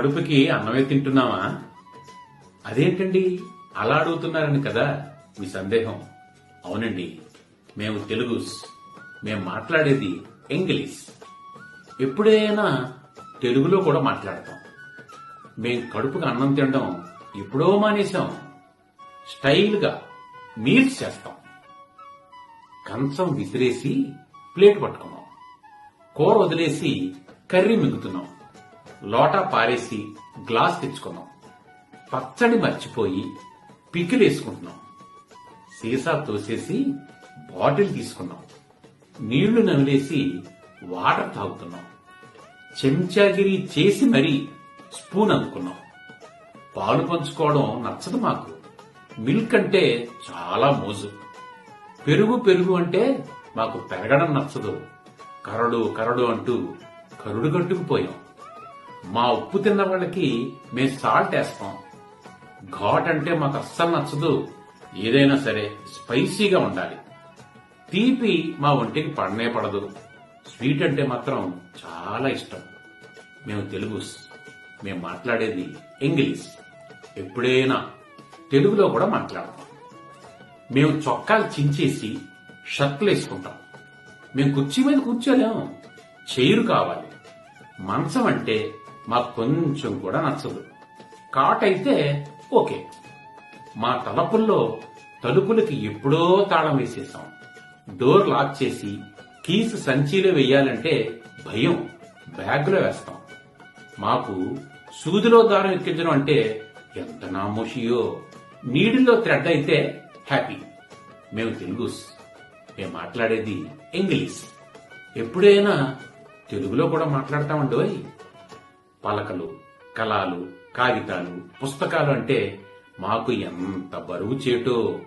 కడుపుకి అన్నమే తింటున్నావా? అదేంటండి అలా అడుగుతున్నారని కదా మీ సందేహం. అవునండి, మేము తెలుగుస్. మేము మాట్లాడేది ఇంగ్లీష్. ఎప్పుడైనా తెలుగులో కూడా మాట్లాడతాం. మేం కడుపుకి అన్నం తినడం ఎప్పుడో మానేశాం. స్టైల్గా మీల్స్ చేస్తాం. కంచం విసిరేసి ప్లేట్ పట్టుకున్నాం. కూర వదిలేసి కర్రీ మింగుతున్నాం. లోటా పారేసి గ్లాస్ తెచ్చుకున్నాం. పచ్చడి మర్చిపోయి పికిలేసుకుంటున్నాం. సీసా తోసేసి బాటిల్ తీసుకున్నాం. నీళ్లు నమిలేసి వాటర్ తాగుతున్నాం. చెంచాగిరి చేసి మరీ స్పూన్ అనుకున్నాం. పాలు పంచుకోవడం నచ్చదు మాకు. మిల్క్ అంటే చాలా మోజు. పెరుగు పెరుగు అంటే మాకు పెరగడం నచ్చదు. కరడు కరడు అంటూ కరుడు కట్టుకుపోయాం. మా ఉప్పు తిన్న వాళ్ళకి మేం సాల్ట్ వేస్తాం. ఘాట్ అంటే మాకు అస్సలు నచ్చదు. ఏదైనా సరే స్పైసీగా ఉండాలి. తీపి మా ఒంటికి పడనే పడదు. స్వీట్ అంటే మాత్రం చాలా ఇష్టం. మేము తెలుగుస్. మేము మాట్లాడేది ఇంగ్లీష్. ఎప్పుడైనా తెలుగులో కూడా మాట్లాడతాం. మేము చొక్కాలు చించేసి షర్ట్లు వేసుకుంటాం. మేము కుర్చీ మీద కూర్చోలేము. చైరు కావాలి. మంచం అంటే మాకు కొంచెం కూడా నచ్చదు. కాట్ అయితే ఓకే. మా తలుపుల్లో తలుపులకి ఎప్పుడో తాళం వేసేసాం. డోర్ లాక్ చేసి కీస్ సంచిలో వెయ్యాలంటే భయం. బ్యాగ్లో వేస్తాం. మాకు సూదిలో దారం ఎక్కించడం అంటే ఎంత నామోషియో. నీడిలో థ్రెడ్ అయితే హ్యాపీ. మేము తెలుగుస్. మేము మాట్లాడేది ఇంగ్లీష్. ఎప్పుడైనా తెలుగులో కూడా మాట్లాడతామండోయ్. పలకలు, కలాలు, కాగితాలు, పుస్తకాలు అంటే మాకు ఎంత బరువు చేటో.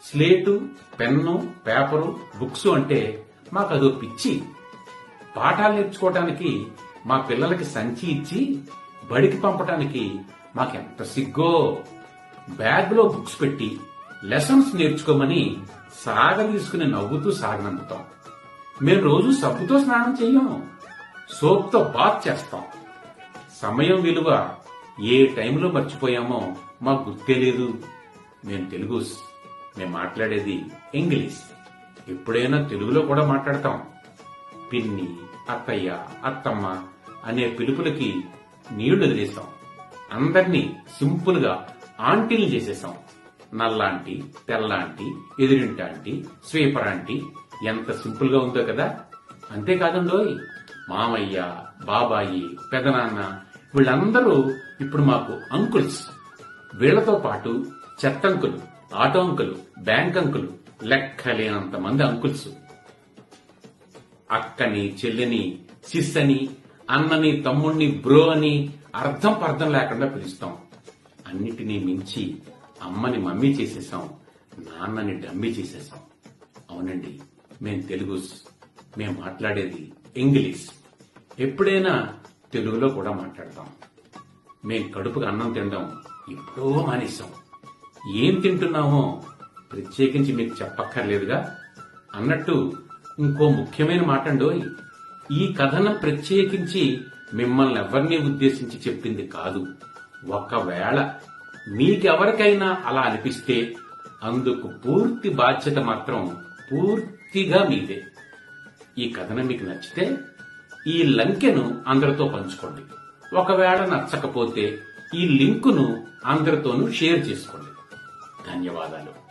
స్లేటు, పెన్ను, పేపరు, బుక్స్ అంటే మాకు అదో పిచ్చి. పాఠాలు నేర్చుకోవటానికి మా పిల్లలకి సంచి ఇచ్చి బడికి పంపటానికి మాకెంత సిగ్గో. బ్యాగ్ లో బుక్స్ పెట్టి లెసన్స్ నేర్చుకోమని సాగదీసుకుని నవ్వుతూ సాగనందుతాం. మేము రోజు సబ్బుతో స్నానం చెయ్యం. సోప్తో బాత్ చేస్తాం. సమయం విలువ ఏ టైంలో మర్చిపోయామో మాకు గుర్తే లేదు. మేము తెలుగుస్. మేము మాట్లాడేది ఇంగ్లీష్. ఎప్పుడైనా తెలుగులో కూడా మాట్లాడతాం. పిన్ని, అత్తయ్య, అత్తమ్మ అనే పిలుపులకి నీళ్లు వదిలేసాం. అందర్నీ సింపుల్ గా ఆంటీలు చేసేసాం. నల్లాంటి, తెల్లాంటి, ఎదురింటాంటి, స్వీపర్ ఆంటీ ఎంత సింపుల్ గా ఉందో కదా. అంతేకాదండోయ్, మామయ్య, బాబాయి, పెదనాన్న వీళ్ళందరూ ఇప్పుడు మాకు అంకుల్స్. వీళ్లతో పాటు చెత్తంకులు, ఆటో అంకులు, బ్యాంక్ అంకులు, లెక్కలేనంత మంది అంకుల్స్. అక్కని, చెల్లిని సిస్ అని, అన్నని, తమ్ముణ్ణి బ్రో అని అర్థం పర్థం లేకుండా పిలుస్తాం. అన్నిటినీ మించి అమ్మని మమ్మీ చేసేసాం. నాన్నని డమ్మీ చేసేసాం. అవునండి, మేం తెలుగుస్. మేం మాట్లాడేది ఇంగ్లీష్. ఎప్పుడైనా తెలుగులో కూడా మాట్లాడతాం. మేం కడుపుకి అన్నం తినడం ఎప్పుడో మానేశాం. ఏం తింటున్నామో ప్రత్యేకించి మీకు చెప్పక్కర్లేదుగా. అన్నట్టు ఇంకో ముఖ్యమైన మాట అండోయ్. ఈ కథనం ప్రత్యేకించి మిమ్మల్ని ఎవరిని ఉద్దేశించి చెప్పింది కాదు. ఒకవేళ మీకెవరికైనా అలా అనిపిస్తే అందుకు పూర్తి బాధ్యత మాత్రం పూర్తిగా మీదే. ఈ కథనం మీకు నచ్చితే ఈ లంకెను అందరితో పంచుకోండి. ఒకవేళ నచ్చకపోతే ఈ లింకును అందరితోనూ షేర్ చేసుకోండి. ధన్యవాదాలు.